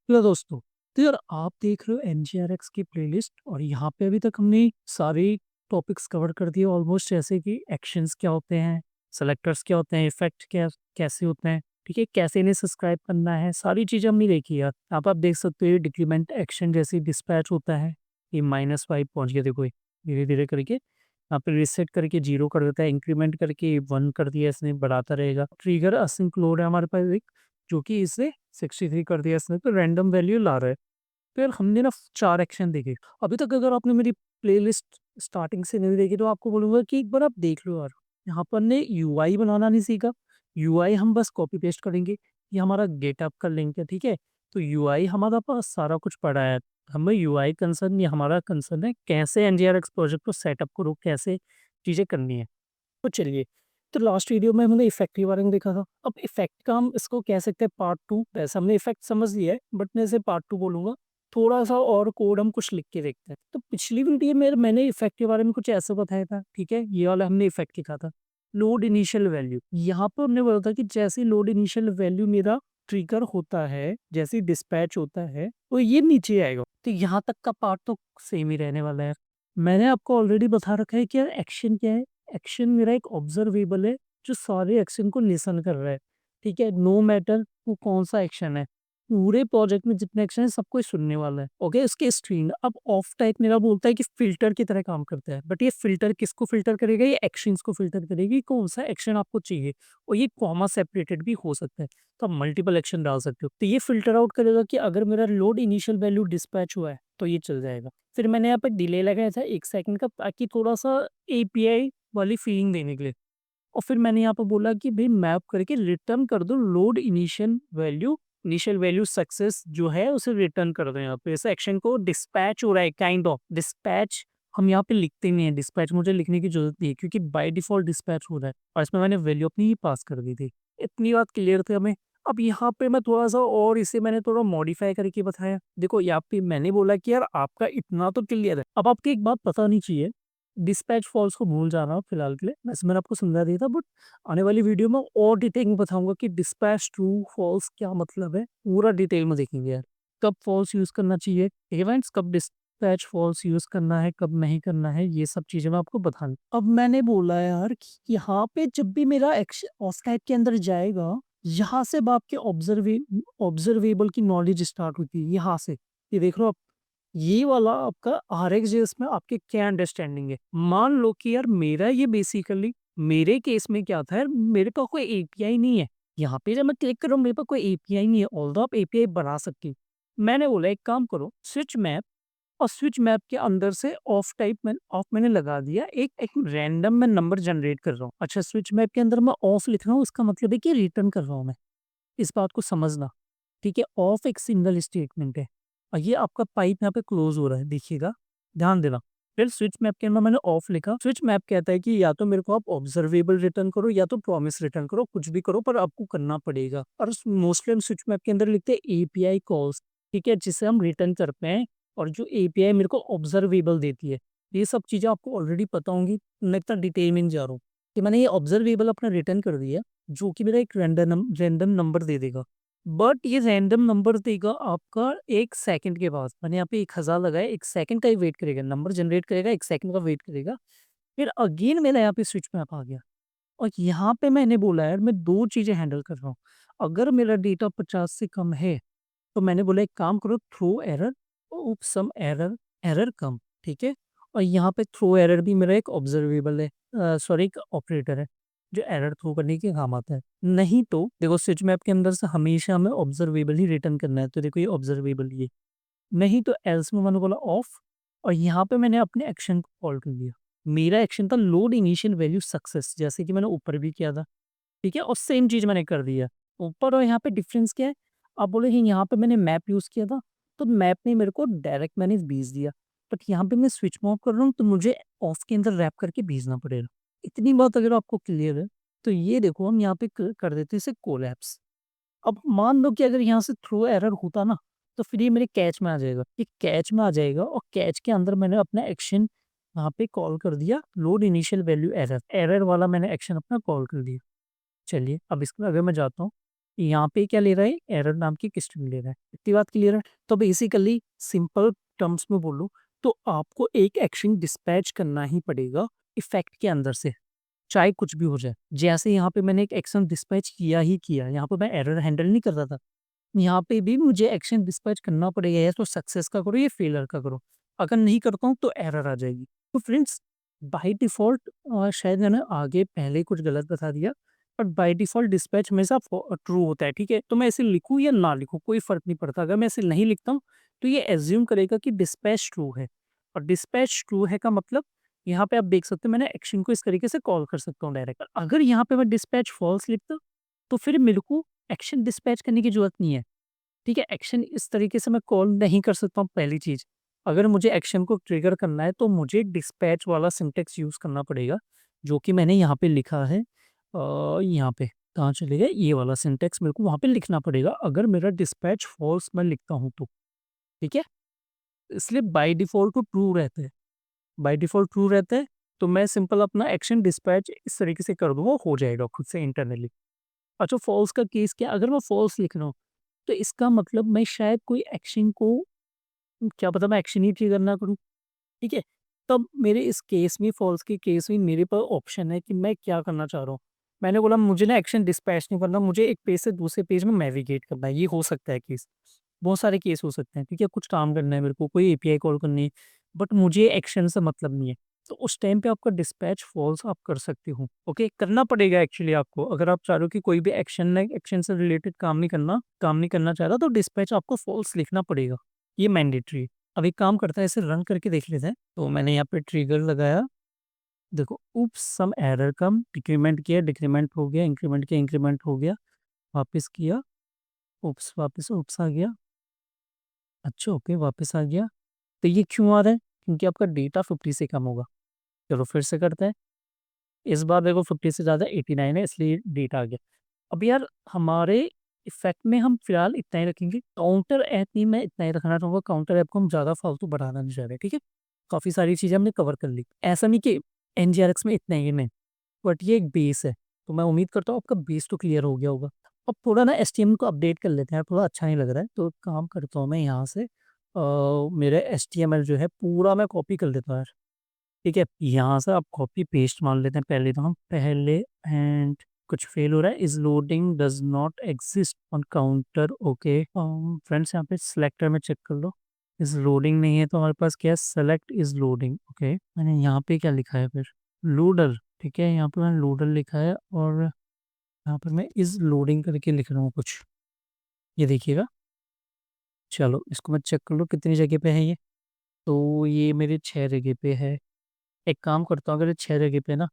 Hello दोस्तों। तो यार आप देख रहे हो एनजीआरएक्स की प्लेलिस्ट और यहाँ पे अभी तक हमने सारे टॉपिक्स कवर कर दिए ऑलमोस्ट, जैसे कि एक्शंस क्या होते हैं, सेलेक्टर्स क्या होते हैं, इफेक्ट क्या कैसे होते हैं, ठीक है, कैसे इन्हें सब्सक्राइब करना है, सारी चीज़ें हमने देखी यार। यहाँ पे आप देख सकते हो ये डिक्रीमेंट एक्शन जैसे डिस्पैच होता है, ये -5 पहुंच गया, देखो ये धीरे धीरे करके यहाँ पे रिसेट करके 0 कर देता है, इंक्रीमेंट करके 1 कर दिया इसने, बढ़ाता रहेगा। ट्रिगर असिंक लोड है हमारे पास एक, जो कि इसे 63 कर दिया इसने, तो रैंडम वैल्यू ला रहा है। तो यार हमने ना 4 एक्शन देखे। अभी तक अगर आपने मेरी प्लेलिस्ट स्टार्टिंग से नहीं देखी तो आपको बोलूँगा कि एक बार आप देख लो यार। यहाँ पर ने यूआई बनाना नहीं सीखा। यूआई हम बस कॉपी पेस्ट करेंगे। ये हमारा गेटअप का लिंक है, ठीक है? तो यूआई हमारा पास सारा कुछ पड़ा है। हमें यूआई कंसर्न नहीं, हमारा कंसर्न है कैसे एनजीआरएक्स प्रोजेक्ट को सेटअप करो, कैसे चीज़ें करनी है। तो चलिए, तो लास्ट वीडियो में हमने इफ़ेक्ट के बारे में देखा था। अब इफ़ेक्ट का हम इसको कह सकते हैं पार्ट 2। वैसे हमने इफ़ेक्ट समझ लिया है, बट मैं इसे पार्ट 2 बोलूँगा। थोड़ा-सा और कोड हम कुछ लिख के देखते हैं। तो पिछली वीडियो में मैंने इफ़ेक्ट के बारे में कुछ ऐसा बताया था, ठीक है? ये वाला हमने इफ़ेक्ट लिखा था। लोड इनिशियल वैल्यू, यहाँ पर हमने बोला था कि जैसे ही लोड इनिशियल वैल्यू मेरा ट्रिगर होता है, जैसे ही डिस्पैच होता है, तो ये नीचे आएगा। तो यहाँ तक का पार्ट तो सेम ही रहने वाला है। मैंने आपको ऑलरेडी बता रखा है कि यार एक्शन क्या है। एक्शन मेरा एक ऑब्जर्वेबल है जो सारे एक्शन को लिसन कर रहा है, ठीक है? नो मैटर वो कौन सा एक्शन है, पूरे प्रोजेक्ट में जितने एक्शन है सबको ही सुनने वाला है। ओके, उसके स्ट्रिंग अब ऑफ टाइप मेरा बोलता है कि फिल्टर की तरह काम करता है, बट ये फिल्टर किसको फिल्टर करेगा? ये एक्शंस को फिल्टर करेगी, कौन सा एक्शन आपको चाहिए। और ये कॉमा सेपरेटेड भी हो सकता है, तो आप मल्टीपल एक्शन डाल सकते हो। तो ये फिल्टर आउट करेगा कि अगर मेरा लोड इनिशियल वैल्यू डिस्पैच हुआ है तो ये चल जाएगा। फिर मैंने यहाँ पे डिले लगाया था 1 सेकंड का, ताकि थोड़ा-सा एपीआई वाली फीलिंग देने के लिए। और फिर मैंने यहाँ पे बोला कि भई मैप करके रिटर्न कर दो लोड इनिशियल वैल्यू सक्सेस जो है उसे रिटर्न कर दो यहाँ पे। इस एक्शन को डिस्पैच हो रहा है, काइंड ऑफ डिस्पैच हम यहाँ पे लिखते नहीं है, डिस्पैच मुझे लिखने की ज़रूरत नहीं है क्योंकि बाय डिफ़ॉल्ट डिस्पैच हो रहा है और इसमें मैंने वैल्यू अपनी ही पास कर दी थी। इतनी बात क्लियर थी हमें। अब यहाँ पे मैं थोड़ा-सा और इसे मैंने थोड़ा मॉडिफ़ाई करके बताया। देखो यहाँ पे मैंने बोला कि यार आपका इतना तो क्लियर है। अब आपको एक बात पता नहीं चाहिए, डिस्पैच फॉल्स को भूल जाना फिलहाल के लिए, वैसे मैंने आपको समझा दिया था, बट आने वाली वीडियो में और डिटेल में बताऊंगा कि डिस्पैच ट्रू फॉल्स क्या मतलब है, पूरा डिटेल में देखेंगे यार। कब फॉल्स यूज करना चाहिए इवेंट्स, कब डिस्पैच फॉल्स यूज करना है, कब नहीं करना है, ये सब चीजें मैं आपको बताऊंगा। अब मैंने बोला यार कि यहाँ पे जब भी मेरा एक्शन ऑफ टाइप के अंदर जाएगा, यहाँ से अब आपके ऑब्जर्वेबल की नॉलेज स्टार्ट होती है, यहाँ से ये देख लो आप। ये वाला आपका आरएक्सजेएस में आपकी क्या अंडरस्टैंडिंग है? मान लो कि यार मेरा ये बेसिकली मेरे केस में क्या था यार, मेरे पास कोई एपीआई नहीं है। यहाँ पे जब मैं क्लिक कर रहा हूँ मेरे पास कोई एपीआई नहीं है, ऑल्दो आप एपीआई बना सकती हो। मैंने बोला एक काम करो, स्विच मैप, और स्विच मैप के अंदर से ऑफ मैंने लगा दिया, एक एक रैंडम मैं नंबर जनरेट कर रहा हूँ। अच्छा, स्विच मैप के अंदर मैं ऑफ लिख रहा हूँ, इसका मतलब है कि रिटर्न कर रहा हूँ मैं। इस बात को समझना, ठीक है? ऑफ एक सिंगल स्टेटमेंट है और ये आपका पाइप यहाँ पे क्लोज हो रहा है, देखिएगा, ध्यान देना। फिर स्विच मैप के अंदर मैंने ऑफ लिखा। स्विच मैप कहता है कि या तो मेरे को आप ऑब्जर्वेबल रिटर्न करो या तो प्रॉमिस रिटर्न करो, कुछ भी करो पर आपको करना पड़ेगा। और मोस्टली हम स्विच मैप के अंदर लिखते हैं एपीआई कॉल्स, ठीक है, जिसे हम रिटर्न करते हैं और जो एपीआई मेरे को ऑब्जर्वेबल देती है। ये सब चीजें आपको ऑलरेडी पता होंगी, मैं इतना डिटेल में नहीं जा रहा हूँ। कि मैंने ये ऑब्जर्वेबल अपना रिटर्न कर दिया, जो कि मेरा एक रैंडम नंबर दे देगा। बट ये रैंडम नंबर देगा आपका 1 सेकंड के बाद। मैंने यहाँ पे 1000 लगाया, 1 सेकंड का ही वेट करेगा, नंबर जनरेट करेगा, 1 सेकंड का वेट करेगा। फिर अगेन मेरा यहाँ पे स्विच मैप आ गया और यहाँ पे मैंने बोला यार मैं 2 चीज़ें हैंडल कर रहा हूँ। अगर मेरा डेटा 50 से कम है, तो मैंने बोला एक काम करो, throw error, some error, error कम, ठीक है? और यहाँ पे थ्रो एरर भी मेरा एक ऑब्जर्वेबल है, सॉरी एक ऑपरेटर है, जो एरर थ्रो करने के काम आता है। नहीं तो देखो स्विच मैप के अंदर से हमेशा हमें ऑब्जर्वेबल ही रिटर्न करना है, तो देखो ये ऑब्जर्वेबल ये। नहीं तो एल्स में मैंने बोला ऑफ, और यहाँ पे मैंने अपने एक्शन को कॉल कर दिया। मेरा एक्शन था लोड इनिशियल वैल्यू सक्सेस, जैसे कि मैंने ऊपर भी किया था, ठीक है? और सेम चीज़ मैंने कर दिया। ऊपर और यहाँ पे डिफरेंस क्या है? आप बोले कि यहाँ पे मैंने मैप यूज़ किया था, तो मैप ने मेरे को डायरेक्ट मैंने भेज दिया। बट यहाँ पे मैं स्विच ऑफ कर रहा हूँ, तो मुझे ऑफ के अंदर रैप करके भेजना पड़ेगा। इतनी बात अगर आपको क्लियर है, तो ये देखो हम यहाँ पे कर देते हैं इसे कोलैप्स। अब मान लो कि अगर यहाँ से थ्रो एरर होता ना, तो फिर ये मेरे कैच में आ जाएगा। ये कैच में आ जाएगा और कैच के अंदर मैंने अपना एक्शन वहाँ पे कॉल कर दिया, load initial value error. Error वाला मैंने एक्शन अपना कॉल कर दिया। चलिए, अब इसमें अगर मैं जाता हूँ, यहाँ पे क्या ले रहा है, एरर नाम की स्ट्रिंग ले रहा है। इतनी बात क्लियर है। तो बेसिकली सिंपल टर्म्स में बोलूँ तो आपको एक एक्शन डिस्पैच करना ही पड़ेगा इफेक्ट के अंदर से, चाहे कुछ भी हो जाए। जैसे यहाँ पे मैंने एक एक्शन डिस्पैच किया ही किया, यहाँ पे मैं एरर हैंडल नहीं कर रहा था, यहाँ पे भी मुझे एक्शन डिस्पैच करना पड़ेगा, या तो सक्सेस का करो या फेलियर का करो। अगर नहीं करता हूँ तो एरर आ जाएगी। तो फ्रेंड्स, बाय डिफ़ॉल्ट शायद मैंने आगे पहले कुछ गलत बता दिया, बट बाय डिफ़ॉल्ट डिस्पैच हमेशा ट्रू होता है, ठीक है? तो मैं ऐसे लिखूँ या ना लिखूँ, कोई फ़र्क नहीं पड़ता। अगर मैं ऐसे नहीं लिखता हूँ, तो ये एज़्यूम करेगा कि डिस्पैच ट्रू है, और डिस्पैच ट्रू है का मतलब यहाँ पे आप देख सकते हो मैंने एक्शन को इस तरीके से कॉल कर सकता हूँ डायरेक्ट। अगर यहाँ पे मैं डिस्पैच फ़ॉल्स लिखता, तो फिर मेरे को एक्शन डिस्पैच करने की ज़रूरत नहीं है। ठीक है, एक्शन इस तरीके से मैं कॉल नहीं कर सकता हूँ पहली चीज़। अगर मुझे एक्शन को ट्रिगर करना है तो मुझे डिस्पैच वाला सिंटैक्स यूज़ करना पड़ेगा, जो कि मैंने यहाँ पे लिखा है। यहाँ पे कहाँ चले गए? ये वाला सिंटैक्स मेरे को वहाँ पे लिखना पड़ेगा अगर मेरा डिस्पैच फ़ॉल्स मैं लिखता हूँ तो, ठीक है? इसलिए बाय डिफ़ॉल्ट तो ट्रू रहता है। बाय डिफ़ॉल्ट ट्रू रहता है, तो मैं सिंपल अपना एक्शन डिस्पैच इस तरीके से कर दूँगा, हो जाएगा खुद से इंटरनली। अच्छा, फ़ॉल्स का केस क्या? अगर मैं फ़ॉल्स लिख रहा हूँ, तो इसका मतलब मैं शायद कोई एक्शन को, क्या पता मैं एक्शन ही ट्रिगर ना करूँ, ठीक है? तब मेरे इस केस में, फ़ॉल्स के केस में मेरे पास ऑप्शन है कि मैं क्या करना चाह रहा हूँ। मैंने बोला मुझे ना एक्शन डिस्पैच नहीं करना, मुझे एक पेज से दूसरे पेज में नेविगेट करना है, ये हो सकता है केस। बहुत सारे केस हो सकते हैं, ठीक है? कुछ काम करना है मेरे को, कोई एपीआई कॉल करनी है, बट मुझे एक्शन से मतलब नहीं है। तो उस टाइम पे आपका डिस्पैच फ़ॉल्स आप कर सकते हो, ओके? करना पड़ेगा एक्चुअली आपको, अगर आप चाह रहे हो कि कोई भी एक्शन से रिलेटेड काम नहीं करना चाह रहा, तो डिस्पैच आपको फ़ॉल्स लिखना पड़ेगा। ये मैंडेटरी है। अब एक काम करते हैं, इसे रन करके देख लेते हैं। तो मैंने यहाँ पे ट्रिगर लगाया, देखो ऊप्स सम एरर कम, डिक्रीमेंट किया, डिक्रीमेंट हो गया, इंक्रीमेंट किया, इंक्रीमेंट हो गया, वापस किया, ऊप्स वापस ऊप्स आ गया, अच्छा ओके वापस आ गया। तो ये क्यों आ रहा है? क्योंकि आपका डेटा 50 से कम होगा। चलो फिर से करते हैं। इस बार देखो 50 से ज़्यादा 89 है, इसलिए डेटा आ गया। अब यार हमारे इफ़ेक्ट में हम फिलहाल इतना ही रखेंगे। काउंटर ऐप में मैं इतना ही रखना चाहूँगा, काउंटर ऐप को हम ज़्यादा फालतू बढ़ाना नहीं चाह रहे, ठीक है? काफ़ी सारी चीज़ें हमने कवर कर ली। ऐसा नहीं कि एनजीआरएक्स में इतना ही नहीं, बट ये एक बेस है। तो मैं उम्मीद करता हूँ आपका बेस तो क्लियर हो गया होगा। अब थोड़ा ना एचटीएमएल को अपडेट कर लेते हैं, थोड़ा अच्छा नहीं लग रहा है। तो एक काम करता हूँ मैं यहाँ से मेरा एचटीएमएल जो है पूरा मैं कॉपी कर लेता हूँ यार। ठीक है, यहाँ से आप कॉपी पेस्ट मान लेते हैं पहले, तो हम पहले एंड कुछ फेल हो रहा है, is loading does not exist on counter, okay friends यहाँ पे सिलेक्टर में चेक कर लो, इज लोडिंग नहीं है तो हमारे पास क्या है, सेलेक्ट इज लोडिंग, ओके मैंने यहाँ पे क्या लिखा है फिर, लोडर, ठीक है यहाँ पे मैंने लोडर लिखा है, और यहाँ पर मैं इज लोडिंग करके लिख रहा हूँ कुछ, ये देखिएगा। चलो इसको मैं चेक कर लूँ कितनी जगह पे है ये, तो ये मेरे 6 जगह पे है। एक काम करता हूँ, अगर ये 6 जगह पे है ना,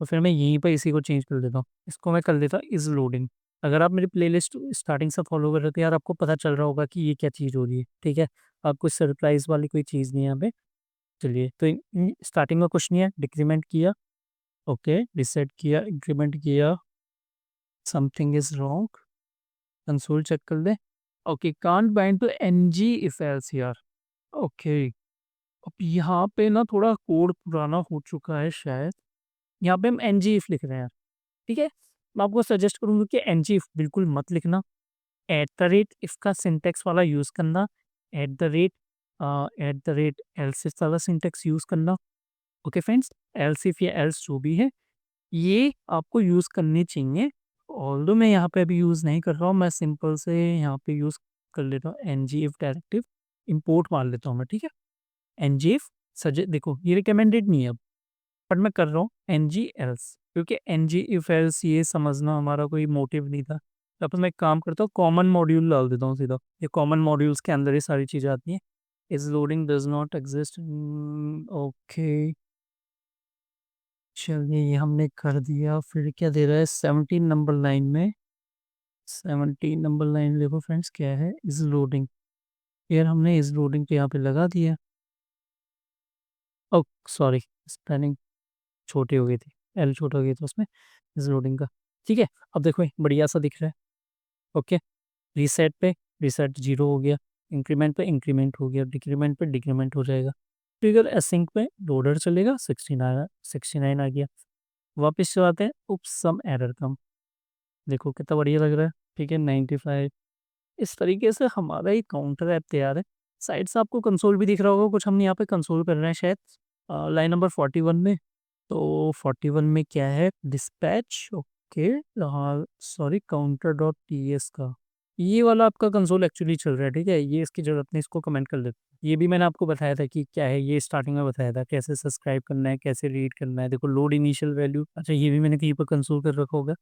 तो फिर मैं यहीं पर इसी को चेंज कर देता हूँ, इसको मैं कर देता हूँ इज़ लोडिंग। अगर आप मेरी प्लेलिस्ट स्टार्टिंग से फॉलो कर रहे हो तो यार आपको पता चल रहा होगा कि ये क्या चीज़ हो रही है, ठीक है? आप कुछ सरप्राइज वाली कोई चीज़ नहीं है यहाँ पे। चलिए तो स्टार्टिंग में कुछ नहीं है, डिक्रीमेंट किया, ओके रिसेट किया, इंक्रीमेंट किया, something is wrong, console check कर ले, okay can't bind to NG if else यार, ओके। अब यहाँ पे ना थोड़ा कोड पुराना हो चुका है शायद, यहाँ पे हम एनजी इफ लिख रहे हैं, ठीक है? मैं आपको सजेस्ट करूँगा कि एनजी इफ बिल्कुल मत लिखना, एट द रेट इफ का सिंटेक्स वाला यूज़ करना, at the rate at the rate else if वाला सिंटेक्स यूज़ करना, ओके फ्रेंड्स? एल्स इफ या एल्स जो भी है, ये आपको यूज़ करनी चाहिए। ऑल्दो मैं यहाँ पे अभी यूज़ नहीं कर रहा हूँ, मैं सिंपल से यहाँ पे यूज़ कर लेता हूँ एनजी इफ डायरेक्टिव, इम्पोर्ट मार लेता हूँ मैं, ठीक है? एनजी इफ सजे देखो ये रिकमेंडेड नहीं है अब, बट मैं कर रहा हूँ एनजी एल्स, क्योंकि एनजी इफ एल्स ये समझना हमारा कोई मोटिव नहीं था। अब तो मैं एक काम करता हूँ, कॉमन मॉड्यूल डाल देता हूँ सीधा, ये कॉमन मॉड्यूल्स के अंदर ये सारी चीज़ें आती हैं। Is loading does not exist, okay चलिए ये हमने कर दिया। फिर क्या दे रहा है 17 नंबर लाइन में, 17 नंबर लाइन देखो फ्रेंड्स क्या है, इज लोडिंग, यार हमने इज लोडिंग पे यहाँ पे लगा दिया, ओ सॉरी स्पेलिंग छोटी हो गई थी, एल छोटा हो गया था उसमें, इस लोडिंग का, ठीक है? अब देखो ये बढ़िया सा दिख रहा है, ओके। रीसेट पे रीसेट जीरो हो गया, इंक्रीमेंट पे इंक्रीमेंट हो गया, डिक्रीमेंट पे डिक्रीमेंट हो जाएगा, ट्रिगर एसिंक पे लोडर चलेगा, 69 आ गया। वापस से आते हैं, उप सम एरर कम, देखो कितना बढ़िया लग रहा है। ठीक है, 95। इस तरीके से हमारा एक काउंटर ऐप तैयार है। साइड से आपको कंसोल भी दिख रहा होगा, कुछ हमने यहाँ पे कंसोल कर रहे हैं शायद लाइन नंबर 41 में। तो 41 में क्या है, डिस्पैच, ओके, हाँ सॉरी, काउंटर डॉट टीएस का ये वाला आपका कंसोल एक्चुअली चल रहा है, ठीक है, ये इसकी जरूरत नहीं, इसको कमेंट कर देते हैं। ये भी मैंने आपको बताया था कि क्या है, ये स्टार्टिंग में बताया था कैसे सब्सक्राइब करना है, कैसे रीड करना है। देखो लोड इनिशियल वैल्यू, अच्छा ये भी मैंने कहीं पर कंसोल कर रखा होगा,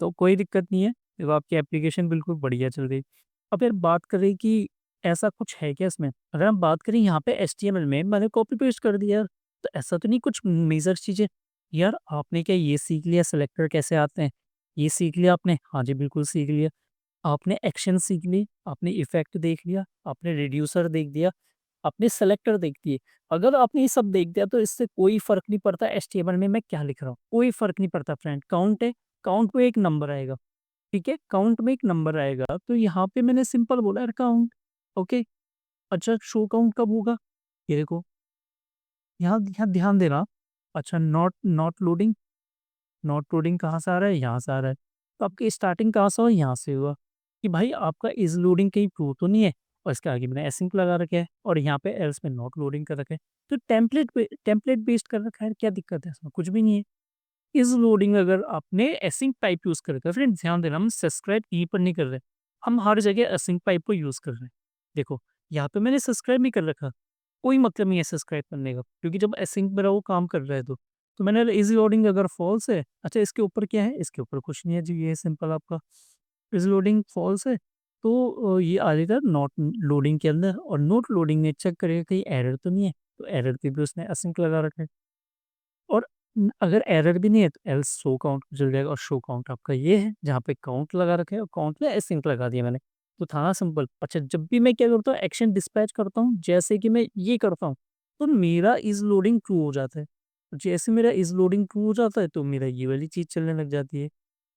तो कोई दिक्कत नहीं है। देखो आपकी एप्लीकेशन बिल्कुल बढ़िया चल रही है। अब यार बात करें कि ऐसा कुछ है क्या इसमें? अगर हम बात करें यहाँ पे एचटीएमएल में मैंने कॉपी पेस्ट कर दिया यार, तो ऐसा तो नहीं कुछ मेजर चीज़ें? यार आपने क्या ये सीख लिया सेलेक्टर कैसे आते हैं? ये सीख लिया आपने? हाँ जी, बिल्कुल सीख लिया। आपने एक्शन सीख ली, आपने इफ़ेक्ट देख लिया, आपने रिड्यूसर देख दिया, आपने सेलेक्टर देख दिए। अगर आपने ये सब देख दिया तो इससे कोई फ़र्क नहीं पड़ता एचटीएमएल में मैं क्या लिख रहा हूँ, कोई फ़र्क नहीं पड़ता फ्रेंड। काउंट है, काउंट में एक नंबर आएगा। ठीक है? काउंट में एक नंबर आएगा, तो यहाँ पे मैंने सिंपल बोला यार काउंट, ओके। अच्छा शो काउंट कब होगा? ये देखो, यहाँ यहाँ ध्यान देना। अच्छा not not loading, not loading कहाँ से आ रहा है? यहाँ से आ रहा है। तो आपकी स्टार्टिंग कहाँ से हुआ? यहाँ से हुआ, कि भाई आपका इज़ लोडिंग कहीं प्रूव तो नहीं है? और इसके आगे मैंने एसिंक लगा रखा है और यहाँ पे एल्स में नॉट लोडिंग कर रखा है। तो टेम्पलेट बेस्ड कर रखा है, क्या दिक्कत है इसमें? कुछ भी नहीं है। इज़ लोडिंग अगर आपने एसिंक टाइप यूज़ कर रखा है, फ्रेंड ध्यान देना, हम सब्सक्राइब यहीं पर नहीं कर रहे, हम हर जगह एसिंक टाइप को यूज़ कर रहे हैं। देखो, यहाँ पे मैंने सब्सक्राइब नहीं कर रखा, कोई मतलब नहीं है सब्सक्राइब करने का, क्योंकि जब एसिंक मेरा वो काम कर रहा है तो मैंने इज़ लोडिंग अगर फॉल्स है, अच्छा इसके ऊपर क्या है? इसके ऊपर कुछ नहीं है जी, ये है सिंपल आपका इज़ लोडिंग फॉल्स है, तो ये आ जाएगा नॉट लोडिंग के अंदर, और नोट लोडिंग में चेक करेगा कहीं एरर तो नहीं है, तो एरर पे भी उसने एसिंक लगा रखा है। और अगर एरर भी नहीं है तो एल्स शो काउंट चल जाएगा, और शो काउंट आपका ये है जहाँ पे काउंट लगा रखे है और काउंट में एसिंक लगा दिया मैंने। तो था ना सिंपल। अच्छा जब भी मैं क्या करता हूँ एक्शन डिस्पैच करता हूँ, जैसे कि मैं ये करता हूँ, तो मेरा इज़ लोडिंग ट्रू हो जाता है। जैसे मेरा इज़ लोडिंग ट्रू हो जाता है तो मेरा ये वाली चीज़ चलने लग जाती है।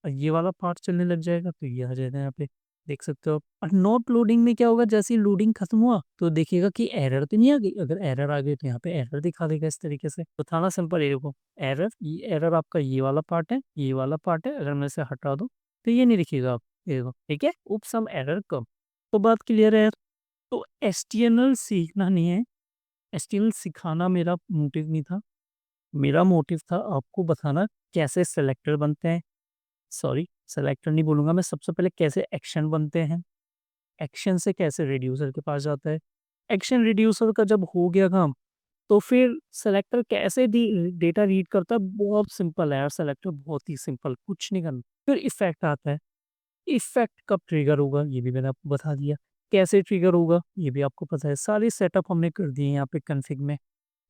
ये वाला पार्ट चलने लग जाएगा तो ये आ जाएगा यहाँ पे, देख सकते हो आप। और नॉट लोडिंग में क्या होगा, जैसे ही लोडिंग खत्म हुआ तो देखिएगा कि एरर तो नहीं आ गई, अगर एरर आ गई तो यहाँ पे एरर दिखा देगा इस तरीके से। तो था ना सिंपल, ये देखो एरर, ये एरर आपका ये वाला पार्ट है, ये वाला पार्ट है, अगर मैं इसे हटा दूँ तो ये नहीं दिखेगा आप, ये देखो ठीक है, उप सम एरर कम। तो बात क्लियर है यार। तो एचटीएमएल सीखना नहीं है, एचटीएमएल सिखाना मेरा मोटिव नहीं था, मेरा मोटिव था आपको बताना कैसे सेलेक्टर बनते हैं, सॉरी सेलेक्टर नहीं बोलूँगा मैं, सबसे पहले कैसे एक्शन बनते हैं, एक्शन से कैसे रिड्यूसर के पास जाता है, एक्शन रिड्यूसर का जब हो गया काम, तो फिर सेलेक्टर कैसे डेटा रीड करता है, बहुत सिंपल है यार, सेलेक्टर बहुत ही सिंपल, कुछ नहीं करना। फिर इफेक्ट आता है, इफेक्ट कब ट्रिगर होगा ये भी मैंने आपको बता दिया, कैसे ट्रिगर होगा ये भी आपको पता है, सारे सेटअप हमने कर दिए यहाँ पे कॉन्फ़िग में।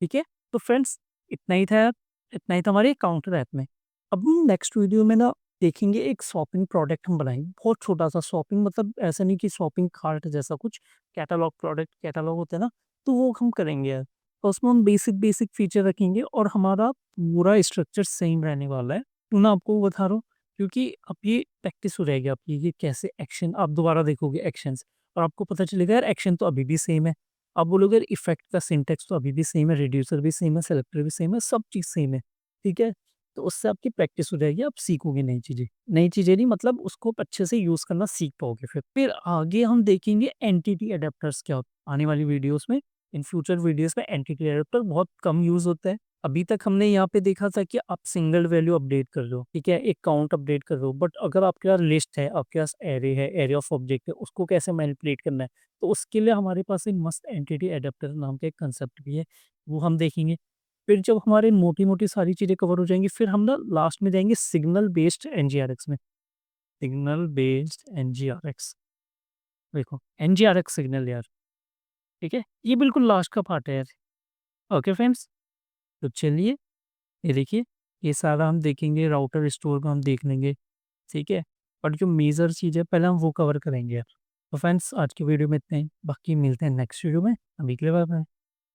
ठीक है? तो फ्रेंड्स इतना ही था यार, इतना ही था हमारे काउंटर ऐप में। अब हम नेक्स्ट वीडियो में ना देखेंगे एक शॉपिंग प्रोडक्ट हम बनाएँगे, बहुत छोटा-सा शॉपिंग, मतलब ऐसा नहीं कि शॉपिंग कार्ट जैसा कुछ, कैटलॉग प्रोडक्ट कैटलॉग होता है ना, तो वो हम करेंगे यार। और उसमें हम बेसिक फीचर रखेंगे और हमारा पूरा स्ट्रक्चर सेम रहने वाला है। तो मैं आपको बता रहा हूँ, क्योंकि अब ये प्रैक्टिस हो जाएगी आपकी, ये कैसे एक्शन आप दोबारा देखोगे एक्शंस, और आपको पता चलेगा यार एक्शन तो अभी भी सेम है। आप बोलोगे यार इफेक्ट का सिंटैक्स तो अभी भी सेम है, रिड्यूसर भी सेम है, सेलेक्टर भी सेम है, सब चीज़ सेम है, ठीक है? तो उससे आपकी प्रैक्टिस हो जाएगी, आप सीखोगे नई चीज़ें। नई चीज़ें नहीं, मतलब उसको आप अच्छे से यूज़ करना सीख पाओगे फिर। आगे हम देखेंगे एंटिटी एडेप्टर्स क्या होता है, आने वाली वीडियोज़ में, इन फ्यूचर वीडियोज़ में एंटिटी एडेप्टर बहुत कम यूज़ होता है। अभी तक हमने यहाँ पे देखा था कि आप सिंगल वैल्यू अपडेट कर रहे हो, ठीक है? एक काउंट अपडेट कर रहे हो, बट अगर आपके पास लिस्ट है, आपके पास एरे है, एरे ऑफ ऑब्जेक्ट है, उसको कैसे मैनिपुलेट करना है, तो उसके लिए हमारे पास एक मस्त एंटिटी एडेप्टर नाम का एक कंसेप्ट भी है, वो हम देखेंगे। फिर जब हमारे मोटी-मोटी सारी चीज़ें कवर हो जाएँगी, फिर हम ना लास्ट में जाएँगे सिग्नल बेस्ड एनजीआरएक्स में। सिग्नल बेस्ड एनजीआरएक्स, देखो एनजीआरएक्स सिग्नल यार, ठीक है? ये बिल्कुल लास्ट का पार्ट है यार। ओके फ्रेंड्स, तो चलिए ये देखिए, ये सारा हम देखेंगे, राउटर स्टोर का हम देख लेंगे, ठीक है? और जो मेजर चीज़ है पहले हम वो कवर करेंगे यार। तो फ्रेंड्स आज की वीडियो में इतना ही, बाकी मिलते हैं नेक्स्ट वीडियो में, अभी के लिए बाय बाय।